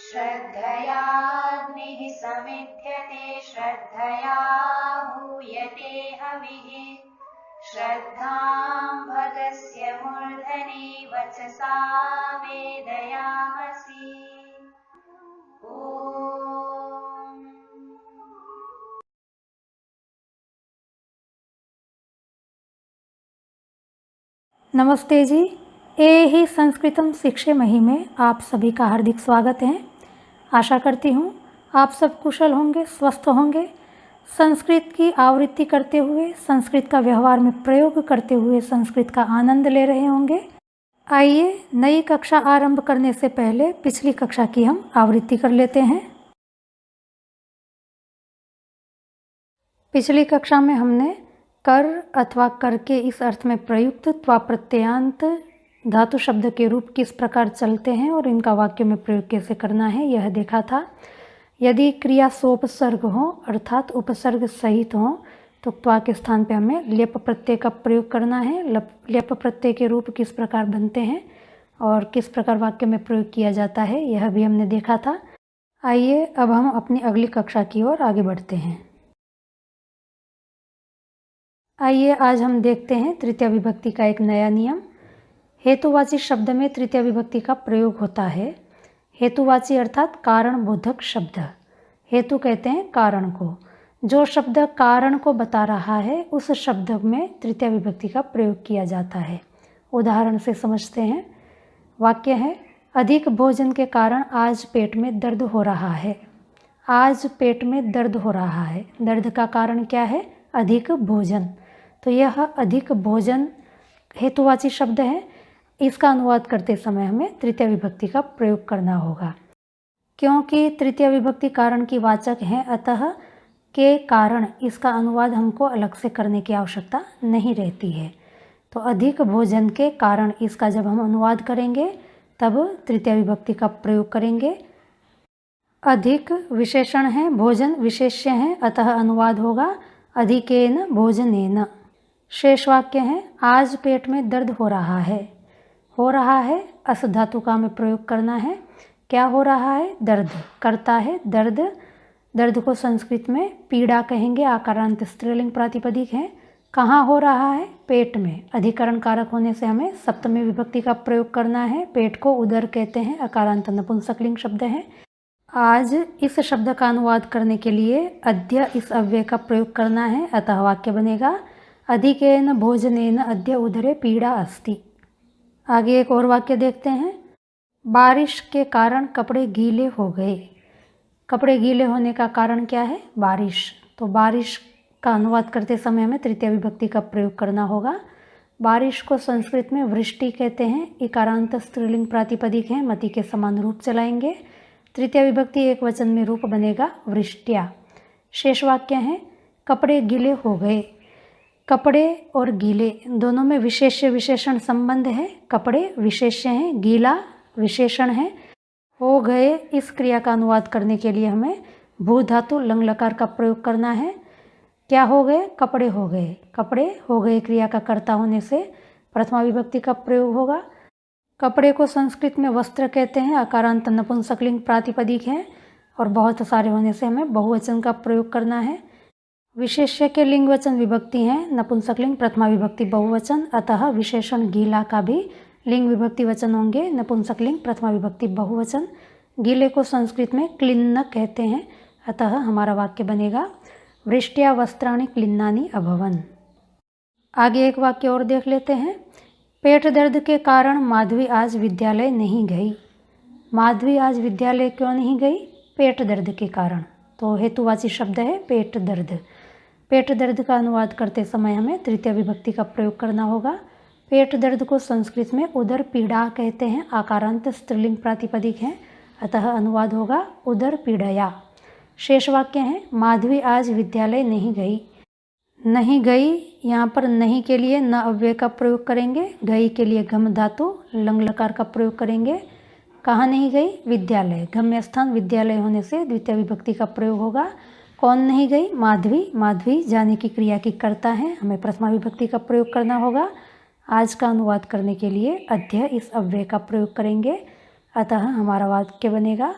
श्रद्धयाग्निः समिध्यते श्रद्धया हूयते हविः श्रद्धां भगस्य मूर्धनि वचसा वेदयामसि। ॐ नमस्ते जी। ए ही संस्कृतम शिक्षे मही में आप सभी का हार्दिक स्वागत है। आशा करती हूँ आप सब कुशल होंगे, स्वस्थ होंगे, संस्कृत की आवृत्ति करते हुए, संस्कृत का व्यवहार में प्रयोग करते हुए संस्कृत का आनंद ले रहे होंगे। आइए नई कक्षा आरंभ करने से पहले पिछली कक्षा की हम आवृत्ति कर लेते हैं। पिछली कक्षा में हमने कर अथवा कर के इस अर्थ में प्रयुक्त त्वा प्रत्ययान्त धातु शब्द के रूप किस प्रकार चलते हैं और इनका वाक्य में प्रयोग कैसे करना है यह देखा था। यदि क्रिया सोपसर्ग हो अर्थात उपसर्ग सहित हो तो त्वा के स्थान पे हमें लेप प्रत्यय का प्रयोग करना है। लेप प्रत्यय के रूप किस प्रकार बनते हैं और किस प्रकार वाक्य में प्रयोग किया जाता है यह भी हमने देखा था। आइए अब हम अपनी अगली कक्षा की ओर आगे बढ़ते हैं। आइए आज हम देखते हैं तृतीय विभक्ति का एक नया नियम। हेतुवाची शब्द में तृतीय विभक्ति का प्रयोग होता है। हेतुवाची अर्थात कारण बोधक शब्द। हेतु कहते हैं कारण को। जो शब्द कारण को बता रहा है उस शब्द में तृतीय विभक्ति का प्रयोग किया जाता है। उदाहरण से समझते हैं। वाक्य है, अधिक भोजन के कारण आज पेट में दर्द हो रहा है। आज पेट में दर्द हो रहा है। दर्द का कारण क्या है? अधिक भोजन। तो यह अधिक भोजन हेतुवाची शब्द है। इसका अनुवाद करते समय हमें तृतीय विभक्ति का प्रयोग करना होगा। क्योंकि तृतीय विभक्ति कारण की वाचक है अतः के कारण इसका अनुवाद हमको अलग से करने की आवश्यकता नहीं रहती है। तो अधिक भोजन के कारण इसका जब हम अनुवाद करेंगे तब तृतीय विभक्ति का प्रयोग करेंगे। अधिक विशेषण है, भोजन विशेष्य है अतः अनुवाद होगा अधिकेन भोजनेन। शेष वाक्य है, आज पेट में दर्द हो रहा है। हो रहा है अस धातु का में प्रयोग करना है। क्या हो रहा है? दर्द। करता है दर्द। दर्द को संस्कृत में पीड़ा कहेंगे। आकारांत स्त्रीलिंग प्रातिपदिक है। कहाँ हो रहा है? पेट में। अधिकरण कारक होने से हमें सप्तमी विभक्ति का प्रयोग करना है। पेट को उदर कहते हैं। अकारांत नपुंसकलिंग शब्द है। आज इस शब्द का अनुवाद करने के लिए अद्य इस अव्यय का प्रयोग करना है अतः वाक्य बनेगा अधिकेन भोजनेन अद्य उदरे पीड़ा अस्ति। आगे एक और वाक्य देखते हैं। बारिश के कारण कपड़े गीले हो गए। कपड़े गीले होने का कारण क्या है? बारिश। तो बारिश का अनुवाद करते समय हमें तृतीय विभक्ति का प्रयोग करना होगा। बारिश को संस्कृत में वृष्टि कहते हैं। इकारांत स्त्रीलिंग प्रातिपदिक है। मति के समान रूप चलाएंगे। तृतीय विभक्ति एक वचन में रूप बनेगा वृष्टिया। शेष वाक्य है, कपड़े गीले हो गए। कपड़े और गीले दोनों में विशेष्य विशेषण संबंध है। कपड़े विशेष्य हैं, गीला विशेषण है। हो गए इस क्रिया का अनुवाद करने के लिए हमें भू धातु लंग लकार का प्रयोग करना है। क्या हो गए? कपड़े हो गए। कपड़े हो गए क्रिया का कर्ता होने से प्रथमा विभक्ति का प्रयोग होगा। कपड़े को संस्कृत में वस्त्र कहते हैं। आकारांत नपुंसकलिंग प्रातिपदिक है और बहुत सारे होने से हमें बहुवचन का प्रयोग करना है। विशेष्य के लिंग वचन विभक्ति हैं। नपुंसकलिंग प्रथमा विभक्ति बहुवचन अतः विशेषण गीला का भी लिंग विभक्ति वचन होंगे। नपुंसकलिंग प्रथमा विभक्ति बहुवचन। गीले को संस्कृत में क्लिन्न कहते हैं अतः हमारा वाक्य बनेगा वृष्ट्या वस्त्राणि क्लिन्नानि अभवन्। आगे एक वाक्य और देख लेते हैं। पेट दर्द के कारण माधवी आज विद्यालय नहीं गई। माधवी आज विद्यालय क्यों नहीं गई? पेट दर्द के कारण। तो हेतुवाची शब्द है पेट दर्द। पेट दर्द का अनुवाद करते समय हमें तृतीय विभक्ति का प्रयोग करना होगा। पेट दर्द को संस्कृत में उदर पीड़ा कहते हैं। आकारांत स्त्रीलिंग प्रातिपदिक है अतः अनुवाद होगा उदर पीड़या। शेष वाक्य है, माधवी आज विद्यालय नहीं गई। नहीं गई यहाँ पर नहीं के लिए न अव्यय का प्रयोग करेंगे। गई के लिए गम धातु लंग लकार का प्रयोग करेंगे। कहाँ नहीं गई? विद्यालय। गम्य स्थान विद्यालय होने से द्वितीय विभक्ति का प्रयोग होगा। कौन नहीं गई? माधवी। माधवी जाने की क्रिया की कर्ता है। हमें प्रथमा विभक्ति का प्रयोग करना होगा। आज का अनुवाद करने के लिए अध्यय इस अव्यय का प्रयोग करेंगे। अतः हमारा वाक्य बनेगा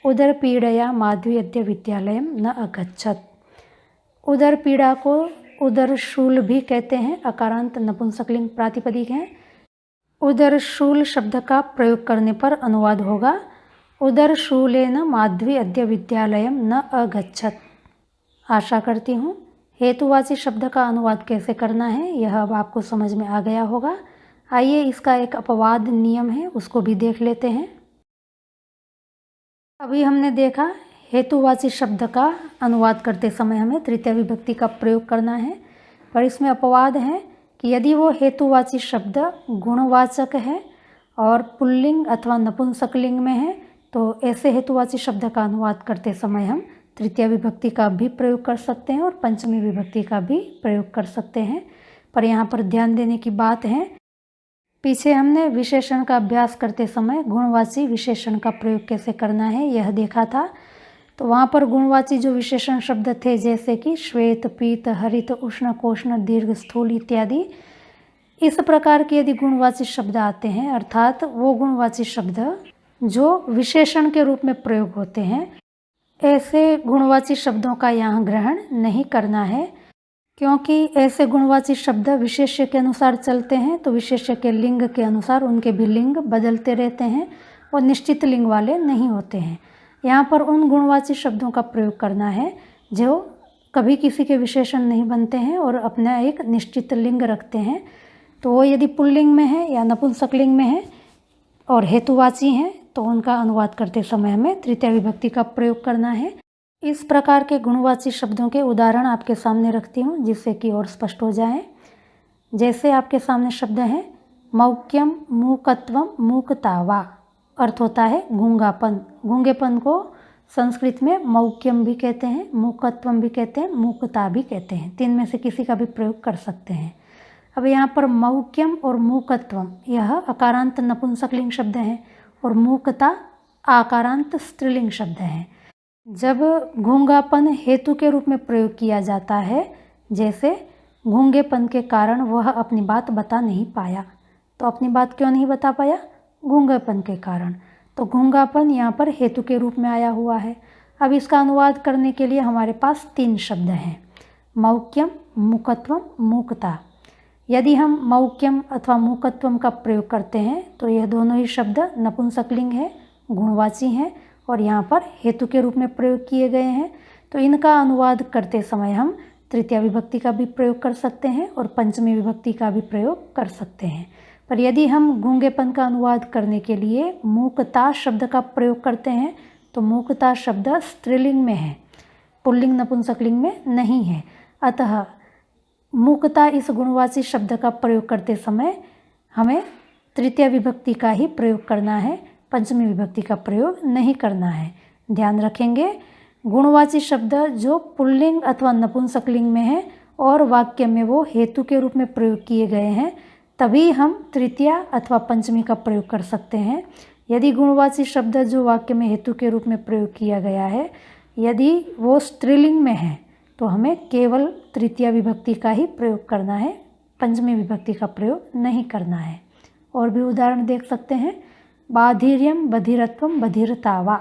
उदर पीड़या माध्वी अद्य विद्यालयम न अगच्छत। उदर पीड़ा को उदर शूल भी कहते हैं, अकारांत नपुंसकलिंग प्रातिपदिक है। उदर शूल शब्द का प्रयोग करने पर अनुवाद होगा उदर शूलेन माध्वी अद्य विद्यालयम न अगच्छत। आशा करती हूँ हेतुवाची शब्द का अनुवाद कैसे करना है यह अब आपको समझ में आ गया होगा। आइए इसका एक अपवाद नियम है उसको भी देख लेते हैं। अभी हमने देखा हेतुवाची शब्द का अनुवाद करते समय हमें तृतीय विभक्ति का प्रयोग करना है, पर इसमें अपवाद है कि यदि वो हेतुवाची शब्द गुणवाचक है और पुल्लिंग अथवा नपुंसकलिंग में है तो ऐसे हेतुवाची शब्द का अनुवाद करते समय हम तृतीय विभक्ति का भी प्रयोग कर सकते हैं और पंचमी विभक्ति का भी प्रयोग कर सकते हैं। पर यहाँ पर ध्यान देने की बात है, पीछे हमने विशेषण का अभ्यास करते समय गुणवाची विशेषण का प्रयोग कैसे करना है यह देखा था। तो वहाँ पर गुणवाची जो विशेषण शब्द थे जैसे कि श्वेत, पीत, हरित, उष्ण, कोष्ण, दीर्घ, स्थूल इत्यादि, इस प्रकार के यदि गुणवाची शब्द आते हैं अर्थात वो गुणवाची शब्द जो विशेषण के रूप में प्रयोग होते हैं, ऐसे गुणवाची शब्दों का यहाँ ग्रहण नहीं करना है, क्योंकि ऐसे गुणवाची शब्द विशेष्य के अनुसार चलते हैं तो विशेष्य के लिंग के अनुसार उनके भी लिंग बदलते रहते हैं और निश्चित लिंग वाले नहीं होते हैं। यहाँ पर उन गुणवाची शब्दों का प्रयोग करना है जो कभी किसी के विशेषण नहीं बनते हैं और अपना एक निश्चित लिंग रखते हैं। तो वो यदि पुल्लिंग में है या नपुंसकलिंग में है और हेतुवाची हैं तो उनका अनुवाद करते समय हमें तृतीय विभक्ति का प्रयोग करना है। इस प्रकार के गुणवाची शब्दों के उदाहरण आपके सामने रखती हूँ जिससे कि और स्पष्ट हो जाए। जैसे आपके सामने शब्द है मौक्यम, मूकत्वम, मूकतावा, अर्थ होता है गूंगापन। गूंगेपन को संस्कृत में मौक्यम भी कहते हैं, मूकत्वम भी कहते हैं, मूकता भी कहते हैं। तीन में से किसी का भी प्रयोग कर सकते हैं। अब यहाँ पर मौक्यम और मूकत्वम यह अकारांत नपुंसकलिंग शब्द है और मूकता आकारांत स्त्रीलिंग शब्द है। जब गूंगापन हेतु के रूप में प्रयोग किया जाता है, जैसे गूंगेपन के कारण वह अपनी बात बता नहीं पाया, तो अपनी बात क्यों नहीं बता पाया? गूंगेपन के कारण। तो गूंगापन यहाँ पर हेतु के रूप में आया हुआ है। अब इसका अनुवाद करने के लिए हमारे पास तीन शब्द हैं, मौक्यम, मूकत्वम, मूकता। यदि हम मौक्यम अथवा मूकत्वम का प्रयोग करते हैं तो यह दोनों ही शब्द नपुंसकलिंग है, गुणवाची हैं और यहाँ पर हेतु के रूप में प्रयोग किए गए हैं। तो इनका अनुवाद करते समय हम तृतीय विभक्ति का भी प्रयोग कर सकते हैं और पंचमी विभक्ति का भी प्रयोग कर सकते हैं। पर यदि हम गूंगेपन का अनुवाद करने के लिए मूकता शब्द का प्रयोग करते हैं तो मूकता शब्द स्त्रीलिंग में है, पुल्लिंग नपुंसकलिंग में नहीं है। अतः मूकता इस गुणवाची शब्द का प्रयोग करते समय हमें तृतीय विभक्ति का ही प्रयोग करना है, पंचमी विभक्ति का प्रयोग नहीं करना है। ध्यान रखेंगे गुणवाची शब्द जो पुल्लिंग अथवा नपुंसकलिंग में है और वाक्य में वो हेतु के रूप में प्रयोग किए गए हैं तभी हम तृतीय अथवा पंचमी का प्रयोग कर सकते हैं। यदि गुणवाची शब्द जो वाक्य में हेतु के रूप में प्रयोग किया गया है यदि वो स्त्रीलिंग में है तो हमें केवल तृतीय विभक्ति का ही प्रयोग करना है, पंचमी विभक्ति का प्रयोग नहीं करना है। और भी उदाहरण देख सकते हैं, बाधिर्यम, बधिरत्वम, बधिरतावा,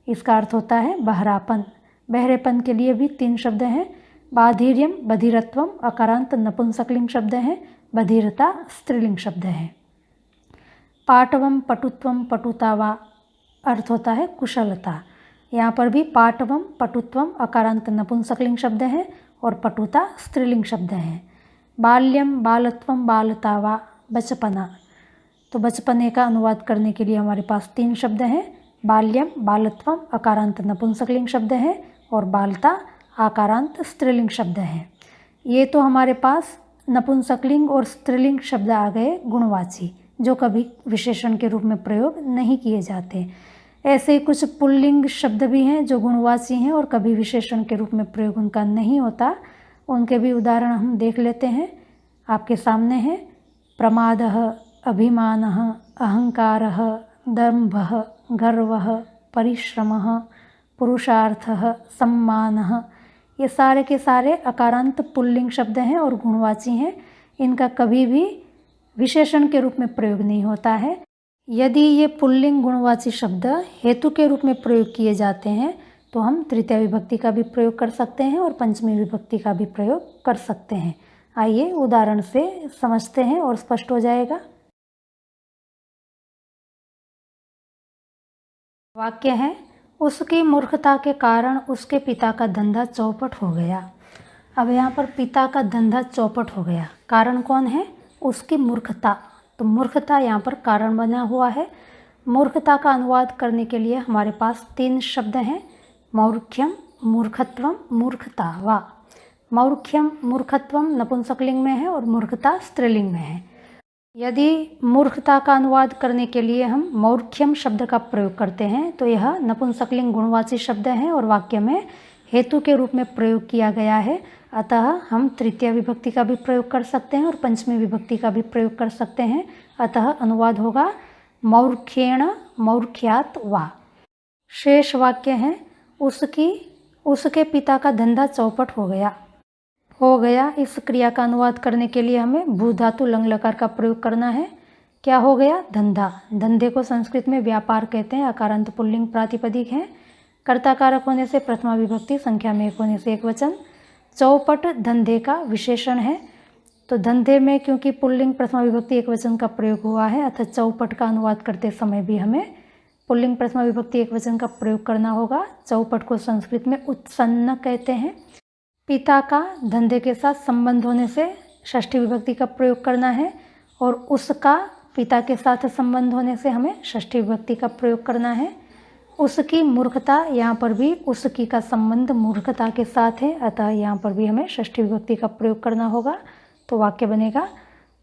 इसका अर्थ होता है बहरापन। बहरेपन के लिए भी तीन शब्द हैं, बाधिर्यम, बधिरत्वम अकारांत नपुंसकलिंग शब्द हैं, बधिरता स्त्रीलिंग शब्द है। पाटवम, पटुत्वम, पटुतावा, अर्थ होता है कुशलता। यहाँ पर भी पाटवम, पटुत्वम अकारांत नपुंसकलिंग शब्द है और पटुता स्त्रीलिंग शब्द है। बाल्यम, बालत्वम, बालतावा, बचपना। तो बचपने का अनुवाद करने के लिए हमारे पास तीन शब्द हैं, बाल्यम, बालत्वम अकारांत नपुंसकलिंग शब्द है और बालता आकारांत स्त्रीलिंग शब्द है। ये तो हमारे पास नपुंसकलिंग और स्त्रीलिंग शब्द आ गए गुणवाची, जो कभी विशेषण के रूप में प्रयोग नहीं किए जाते। ऐसे कुछ पुल्लिंग शब्द भी हैं जो गुणवाची हैं और कभी विशेषण के रूप में प्रयोग उनका नहीं होता। उनके भी उदाहरण हम देख लेते हैं। आपके सामने है प्रमादः, अभिमानः, अहंकारः, दम्भः, गर्वः, परिश्रमः, पुरुषार्थः, सम्मानः। ये सारे के सारे अकारांत पुल्लिंग शब्द हैं और गुणवाची हैं। इनका कभी भी विशेषण के रूप में प्रयोग नहीं होता है। यदि ये पुल्लिंग गुणवाची शब्द हेतु के रूप में प्रयोग किए जाते हैं तो हम तृतीया विभक्ति का भी प्रयोग कर सकते हैं और पंचमी विभक्ति का भी प्रयोग कर सकते हैं। आइए उदाहरण से समझते हैं और स्पष्ट हो जाएगा। वाक्य है, उसकी मूर्खता के कारण उसके पिता का धंधा चौपट हो गया। अब यहाँ पर पिता का धंधा चौपट हो गया, कारण कौन है? उसकी मूर्खता। तो मूर्खता यहाँ पर कारण बना हुआ है। मूर्खता का अनुवाद करने के लिए हमारे पास 3 शब्द हैं, मौर्ख्यम, मूर्खत्वम, मूर्खता वा। मौर्ख्यम मूर्खत्वम नपुंसकलिंग में है और मूर्खता स्त्रीलिंग में है। यदि मूर्खता का अनुवाद करने के लिए हम मौर्ख्यम शब्द का प्रयोग करते हैं तो यह नपुंसकलिंग गुणवाची शब्द है और वाक्य में हेतु के रूप में प्रयोग किया गया है। अतः हम तृतीय विभक्ति का भी प्रयोग कर सकते हैं और पंचमी विभक्ति का भी प्रयोग कर सकते हैं। अतः अनुवाद होगा मौर्ख्येण मौर्ख्यात् वा। शेष वाक्य है, उसके पिता का धंधा चौपट हो गया। इस क्रिया का अनुवाद करने के लिए हमें भू धातु लंग लकार का प्रयोग करना है। क्या हो गया? धंधा। धंधे को संस्कृत में व्यापार कहते हैं। अकारांत पुल्लिंग प्रातिपदिक है। कर्ता कारक होने से प्रथमा विभक्ति, संख्या में 1 होने से एकवचन। चौपट धंधे का विशेषण है। तो धंधे में क्योंकि पुल्लिंग प्रथमा विभक्ति एकवचन का प्रयोग हुआ है अतः चौपट का अनुवाद करते समय भी हमें पुल्लिंग प्रथमा विभक्ति एकवचन का प्रयोग करना होगा। चौपट को संस्कृत में उत्सन्न कहते हैं। पिता का धंधे के साथ संबंध होने से षष्ठी विभक्ति का प्रयोग करना है और उसका पिता के साथ संबंध होने से हमें षष्ठी विभक्ति का प्रयोग करना है। उसकी मूर्खता, यहाँ पर भी उसकी का संबंध मूर्खता के साथ है अतः यहाँ पर भी हमें षष्ठी विभक्ति का प्रयोग करना होगा। तो वाक्य बनेगा,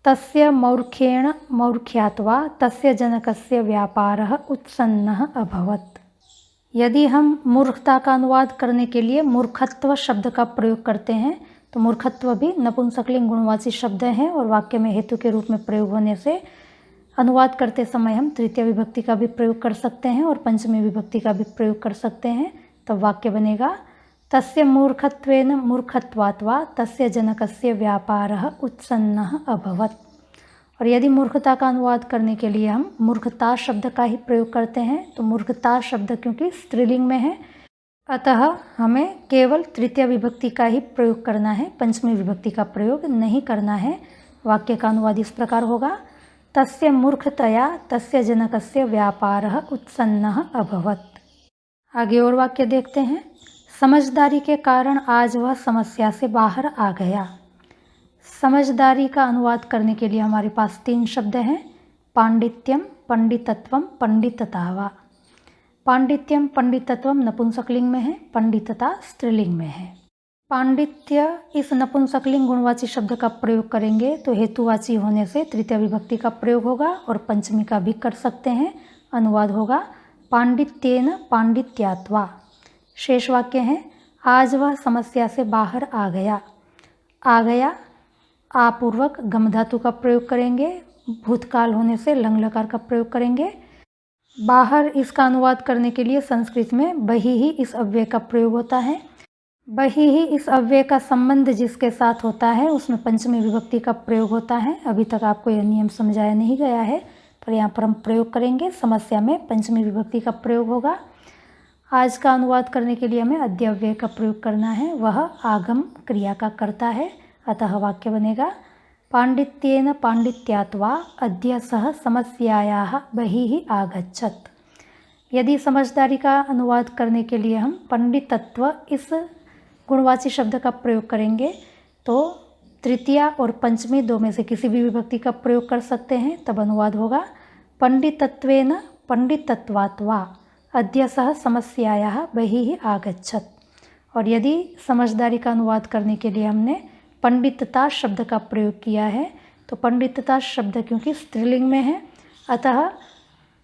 तस्य मौर्ख्येण मौर्ख्यात् वा तस्य जनकस्य व्यापारः उत्सन्नः अभवत्। यदि हम मूर्खता का अनुवाद करने के लिए मूर्खत्व शब्द का प्रयोग करते हैं तो मूर्खत्व भी नपुंसकलिंग गुणवाची शब्द है और वाक्य में हेतु के रूप में प्रयोग होने से अनुवाद करते समय हम तृतीय विभक्ति का भी प्रयोग कर सकते हैं और पंचमी विभक्ति का भी प्रयोग कर सकते हैं। तब वाक्य बनेगा, तस्य मूर्खत्वेन मूर्खत्वात् वा तस्य जनकस्य व्यापारः उत्सन्नः अभवत्। और यदि मूर्खता का अनुवाद करने के लिए हम मूर्खता शब्द का ही प्रयोग करते हैं तो मूर्खता शब्द क्योंकि स्त्रीलिंग में है अतः हमें केवल तृतीय विभक्ति का ही प्रयोग करना है, पंचमी विभक्ति का प्रयोग नहीं करना है। वाक्य का अनुवाद इस प्रकार होगा, तस्य मूर्खतया तस्य जनकस्य व्यापारः उत्सन्नः अभवत्। आगे और वाक्य देखते हैं। समझदारी के कारण आज वह समस्या से बाहर आ गया। समझदारी का अनुवाद करने के लिए हमारे पास 3 शब्द हैं, पांडित्यम, पंडितत्वम, पंडितता वा। पांडित्यम पंडितत्वम नपुंसकलिंग में है, पंडितता स्त्रीलिंग में है। पांडित्य इस नपुंसकलिंग गुणवाची शब्द का प्रयोग करेंगे तो हेतुवाची होने से तृतीय विभक्ति का प्रयोग होगा और पंचमी का भी कर सकते हैं। अनुवाद होगा पांडित्येन पांडित्यात् वा। शेष वाक्य है, आज वह समस्या से बाहर आ गया। आपूर्वक गम धातु का प्रयोग करेंगे। भूतकाल होने से लंग लकार का प्रयोग करेंगे। बाहर इसका अनुवाद करने के लिए संस्कृत में बहि ही इस अव्यय का प्रयोग होता है। बहि ही इस अव्यय का संबंध जिसके साथ होता है उसमें पंचमी विभक्ति का प्रयोग होता है। अभी तक आपको यह नियम समझाया नहीं गया है पर यहाँ पर हम प्रयोग करेंगे। समस्या में पंचमी विभक्ति का प्रयोग होगा। आज का अनुवाद करने के लिए हमें अद्य अव्यय का प्रयोग करना है, वह आगम क्रिया का कर्ता है। अतः वाक्य बनेगा, पांडित्येन पांडित्यात् वा अद्य सः समस्यायाः बहिः आगच्छत्। यदि समझदारी का अनुवाद करने के लिए हम पंडितत्व इस गुणवाची शब्द का प्रयोग करेंगे तो तृतीया और पंचमी 2 में से किसी भी विभक्ति का प्रयोग कर सकते हैं। तब अनुवाद होगा, पंडितत्वेन पंडितत्वात् वा अद्य सः समस्यायाः बहिः आगच्छत्। और यदि समझदारी का अनुवाद करने के लिए हमने पंडितता शब्द का प्रयोग किया है तो पंडितता शब्द क्योंकि स्त्रीलिंग में है अतः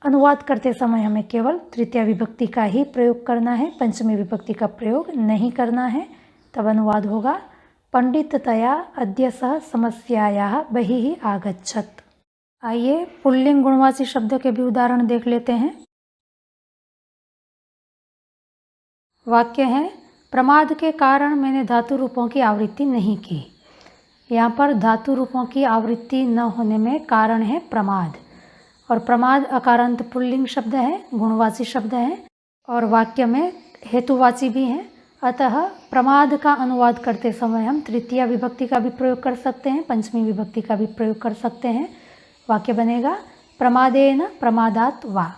अनुवाद करते समय हमें केवल तृतीय विभक्ति का ही प्रयोग करना है, पंचमी विभक्ति का प्रयोग नहीं करना है। तब अनुवाद होगा, पंडिततया अद्य सः समस्यायाः बहिः आगच्छत्। आइए पुल्लिंग गुणवाची शब्द के भी उदाहरण देख लेते हैं। वाक्य है, प्रमाद के कारण मैंने धातु रूपों की आवृत्ति नहीं की। यहाँ पर धातु रूपों की आवृत्ति न होने में कारण है प्रमाद, और प्रमाद अकारांत पुल्लिंग शब्द है, गुणवाची शब्द है और वाक्य में हेतुवाची भी है। अतः प्रमाद का अनुवाद करते समय हम तृतीया विभक्ति का भी प्रयोग कर सकते हैं, पंचमी विभक्ति का भी प्रयोग कर सकते हैं। वाक्य बनेगा प्रमादेन प्रमादात वा।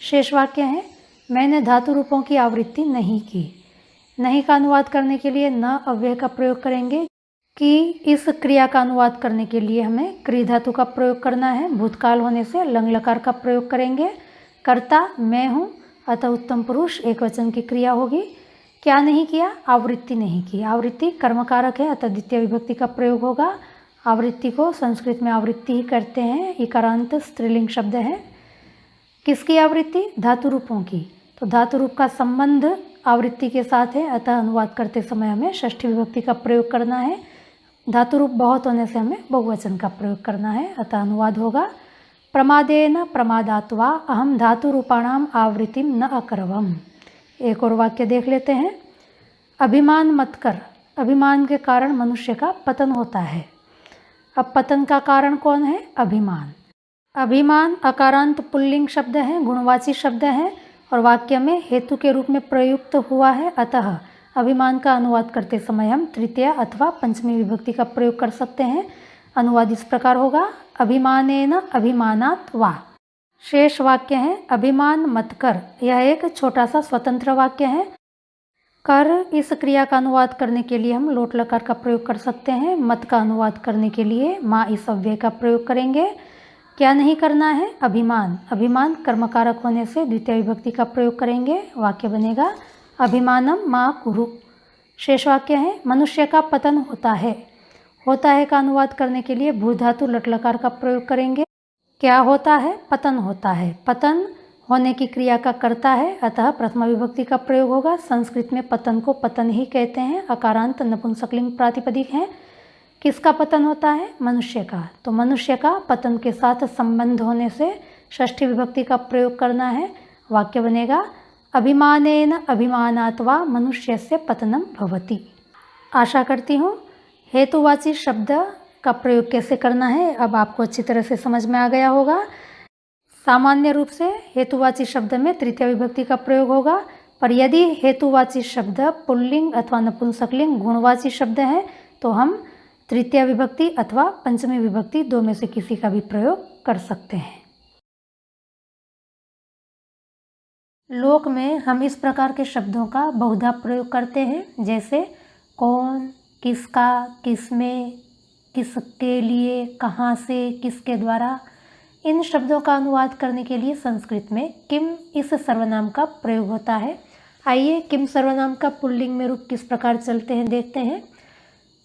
शेष वाक्य है मैंने धातु रूपों की आवृत्ति नहीं की। नहीं का अनुवाद करने के लिए न अव्यय का प्रयोग करेंगे कि इस क्रिया का अनुवाद करने के लिए हमें क्री धातु का प्रयोग करना है। भूतकाल होने से लंग लकार का प्रयोग करेंगे। कर्ता मैं हूँ, अतः उत्तम पुरुष एक वचन की क्रिया होगी। क्या नहीं किया? आवृत्ति नहीं की। आवृत्ति कर्मकारक है, अतः द्वितीय विभक्ति का प्रयोग होगा। आवृत्ति को संस्कृत में आवृत्ति ही करते हैं। इकारांत स्त्रीलिंग शब्द है। किसकी आवृत्ति? धातु रूपों की। तो धातु रूप का संबंध आवृत्ति के साथ है, अतः अनुवाद करते समय हमें षष्ठी विभक्ति का प्रयोग करना है। धातु रूप बहुत होने से हमें बहुवचन का प्रयोग करना है, अतः अनुवाद होगा प्रमादेन प्रमादात्वा अहम धातु रूपाणाम आवृत्तिम न अकरवम। एक और वाक्य देख लेते हैं। अभिमान मत कर। अभिमान के कारण मनुष्य का पतन होता है। अब पतन का कारण कौन है? अभिमान। अभिमान अकारांत पुल्लिंग शब्द है, गुणवाची शब्द है और वाक्य में हेतु के रूप में प्रयुक्त हुआ है। अतः अभिमान का अनुवाद करते समय हम तृतीय अथवा पंचमी विभक्ति का प्रयोग कर सकते हैं। अनुवाद इस प्रकार होगा अभिमानेन अभिमानात् वा। शेष वाक्य है अभिमान मत कर। यह एक छोटा सा स्वतंत्र वाक्य है। कर इस क्रिया का अनुवाद करने के लिए हम लोट लकार का प्रयोग कर सकते हैं। मत का अनुवाद करने के लिए माँ इस अव्यय का प्रयोग करेंगे। क्या नहीं करना है? अभिमान। अभिमान कर्मकारक होने से द्वितीय विभक्ति का प्रयोग करेंगे। वाक्य बनेगा अभिमानम माँ कुरु। शेष वाक्य है मनुष्य का पतन होता है। होता है का अनुवाद करने के लिए भू धातु लट लकार का प्रयोग करेंगे। क्या होता है? पतन होता है। पतन होने की क्रिया का कर्ता है, अतः प्रथमा विभक्ति का प्रयोग होगा। संस्कृत में पतन को पतन ही कहते हैं। अकारांत नपुंसकलिंग प्रातिपदिक है। किसका पतन होता है? मनुष्य का। तो मनुष्य का पतन के साथ संबंध होने से षष्ठी विभक्ति का प्रयोग करना है। वाक्य बनेगा अभिमानेन अभिमानात्वा मनुष्यस्य पतनम भवति। आशा करती हूँ हेतुवाची शब्द का प्रयोग कैसे करना है अब आपको अच्छी तरह से समझ में आ गया होगा। सामान्य रूप से हेतुवाची शब्द में तृतीय विभक्ति का प्रयोग होगा, पर यदि हेतुवाची शब्द पुल्लिंग अथवा नपुंसकलिंग गुणवाची शब्द है तो हम तृतीय विभक्ति अथवा पंचमी विभक्ति दो में से किसी का भी प्रयोग कर सकते हैं। लोक में हम इस प्रकार के शब्दों का बहुधा प्रयोग करते हैं, जैसे कौन, किसका, किसमें, किसके लिए, कहाँ से, किसके द्वारा। इन शब्दों का अनुवाद करने के लिए संस्कृत में किम इस सर्वनाम का प्रयोग होता है। आइए किम सर्वनाम का पुल्लिंग में रूप किस प्रकार चलते हैं देखते हैं।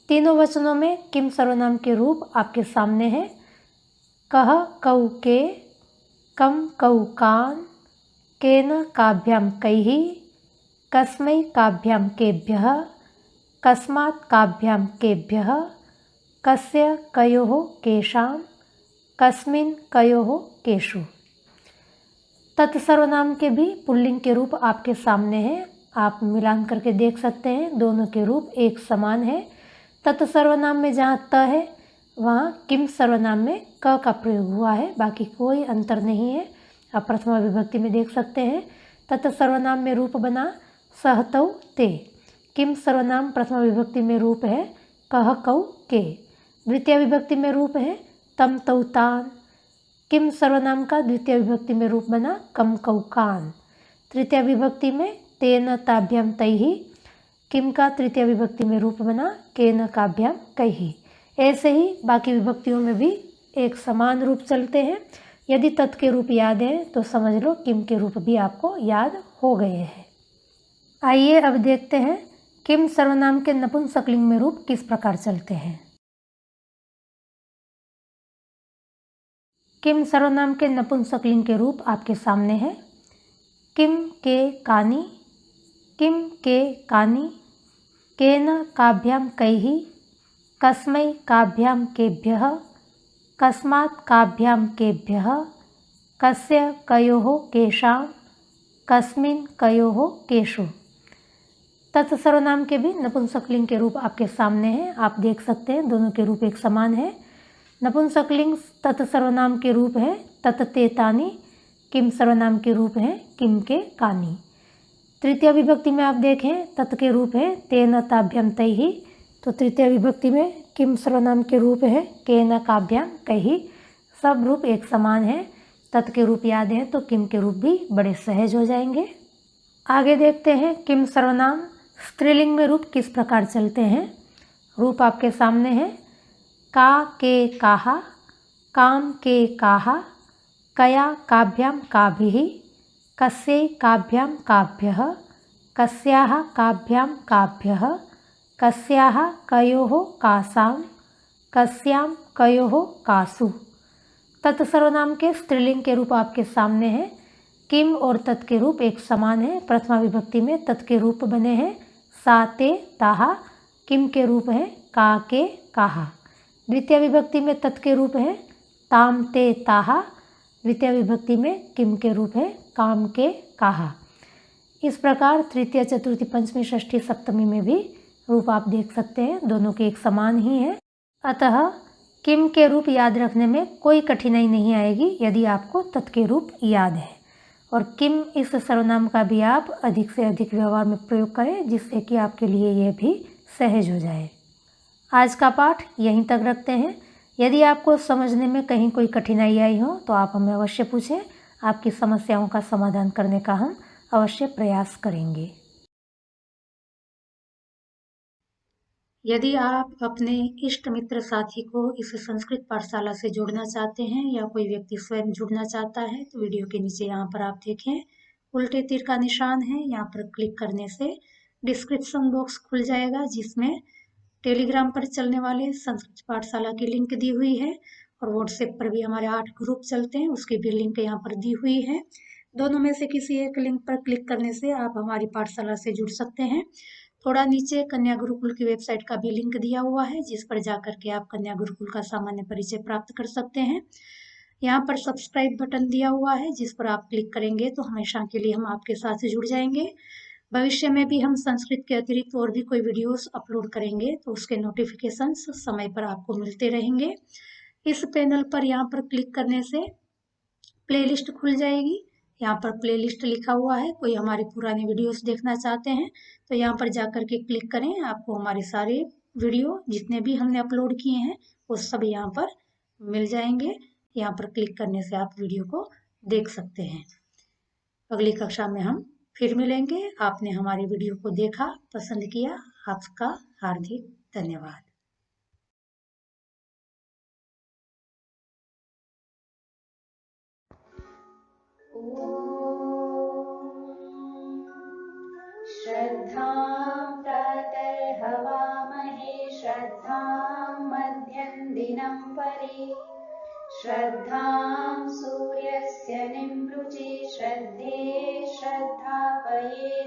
तीनों वचनों में किम सर्वनाम के रूप आपके सामने हैं। कह कौ के, कम कौ कान, केन काभ्याम कैहि, कस्मै काभ्याम केभ्यः, कस्मात् काभ्याम केभ्यः, कस्य कयोः केषां, कस्मिन् कयोः केषु। तत्सर्वनाम के भी पुल्लिंग के रूप आपके सामने हैं। आप मिलान करके देख सकते हैं, दोनों के रूप एक समान है। तत्सर्वनाम में जहाँ त है वहाँ किम सर्वनाम में क का प्रयोग हुआ है, बाकी कोई अंतर नहीं है। आप प्रथमा विभक्ति में देख सकते हैं तत्सर्वनाम में रूप बना सहतौ ते। किम सर्वनाम प्रथमा विभक्ति में रूप है कह कौ के। द्वितीय विभक्ति में रूप है तम तौ तान। किम सर्वनाम का द्वितीय विभक्ति में रूप बना कम कौ कान। तृतीय विभक्ति में तेन ताभ्याम तैहि। किम का तृतीय विभक्ति में रूप बना केन काभ्याम कैहि। ऐसे ही बाकी विभक्तियों में भी एक समान रूप चलते हैं। यदि तत् के रूप याद हैं तो समझ लो किम के रूप भी आपको याद हो गए हैं। आइए अब देखते हैं किम सर्वनाम के नपुंसकलिंग में रूप किस प्रकार चलते हैं। किम सर्वनाम के नपुंसकलिंग के रूप आपके सामने है। किम के कानी, किम के कानी, केन काभ्याम कैहि, कस्मै काभ्याम केभ्यः, कस्मात् काभ्याम केभ्यः, कस्य कयोः केषां, कस्मिन् कयोः केषु। तत्सर्वनाम के भी नपुंसकलिंग के रूप आपके सामने हैं, आप देख सकते हैं दोनों के रूप एक समान है। नपुंसकलिंग तत्सर्वनाम के रूप है तत्ते तानि, किम सर्वनाम के रूप है किम के कानि। तृतीय विभक्ति में आप देखें तत् के रूप है तेन ताभ्याम तैहि, तो तृतीय विभक्ति में किम सर्वनाम के रूप है केन काभ्याम कैहि। सब रूप एक समान है, तत् के रूप याद हैं तो किम के रूप भी बड़े सहज हो जाएंगे। आगे देखते हैं किम सर्वनाम स्त्रीलिंग में रूप किस प्रकार चलते हैं। रूप आपके सामने है का के काहा, काम के काहा, कया काभ्याम काभिः, कस्यै काभ्याम काभ्यः, कस्याः काभ्याम काभ्यः, कस्याः कयोः कासां, कस्यां कयोः कासु। तत्सर्वनाम के स्त्रीलिंग के रूप आपके सामने हैं। किम और तत् के रूप एक समान है। प्रथमा विभक्ति में तत् के रूप बने हैं सा ते ताहा, किम के रूप है का के काहा। द्वितीय विभक्ति में तत् के रूप है ताम ते ताहा, द्वितीय विभक्ति में किम के रूप है काम के काहा। इस प्रकार तृतीय चतुर्थी पंचमी षष्ठी सप्तमी में भी रूप आप देख सकते हैं, दोनों के एक समान ही है। अतः किम के रूप याद रखने में कोई कठिनाई नहीं आएगी यदि आपको तत् के रूप याद है। और किम इस सर्वनाम का भी आप अधिक से अधिक व्यवहार में प्रयोग करें जिससे कि आपके लिए यह भी सहज हो जाए। आज का पाठ यहीं तक रखते हैं। यदि आपको समझने में कहीं कोई कठिनाई आई हो तो आप हमें अवश्य पूछें, आपकी समस्याओं का समाधान करने का हम अवश्य प्रयास करेंगे। यदि आप अपने इष्ट मित्र साथी को इस संस्कृत पाठशाला से जोड़ना चाहते हैं या कोई व्यक्ति स्वयं जुड़ना चाहता है तो वीडियो के नीचे यहाँ पर आप देखें उल्टे तीर का निशान है, यहाँ पर क्लिक करने से डिस्क्रिप्शन बॉक्स खुल जाएगा जिसमें टेलीग्राम पर चलने वाले संस्कृत पाठशाला की लिंक दी हुई है और व्हाट्सएप पर भी हमारे 8 ग्रुप चलते हैं उसकी भी लिंक यहाँ पर दी हुई है। दोनों में से किसी एक लिंक पर क्लिक करने से आप हमारी पाठशाला से जुड़ सकते हैं। थोड़ा नीचे कन्या गुरुकुल की वेबसाइट का भी लिंक दिया हुआ है जिस पर जाकर के आप कन्या गुरुकुल का सामान्य परिचय प्राप्त कर सकते हैं। यहाँ पर सब्सक्राइब बटन दिया हुआ है जिस पर आप क्लिक करेंगे तो हमेशा के लिए हम आपके साथ जुड़ जाएंगे। भविष्य में भी हम संस्कृत के अतिरिक्त और भी कोई वीडियोस अपलोड करेंगे तो उसके नोटिफिकेशंस समय पर आपको मिलते रहेंगे। इस पैनल पर यहाँ पर क्लिक करने से प्लेलिस्ट खुल जाएगी, यहाँ पर प्लेलिस्ट लिखा हुआ है। कोई हमारे पुराने वीडियोस देखना चाहते हैं तो यहाँ पर जाकर के क्लिक करें, आपको हमारे सारे वीडियो जितने भी हमने अपलोड किए हैं वो सब यहाँ पर मिल जाएंगे। यहाँ पर क्लिक करने से आप वीडियो को देख सकते हैं। अगली कक्षा में हम फिर मिलेंगे। आपने हमारे वीडियो को देखा, पसंद किया, आपका हार्दिक धन्यवाद। श्रद्धां प्रातर्हवामहे श्रद्धां मध्यं दिनं परि श्रद्धां सूर्यस्य निमृचि श्रद्धे श्रद्धापये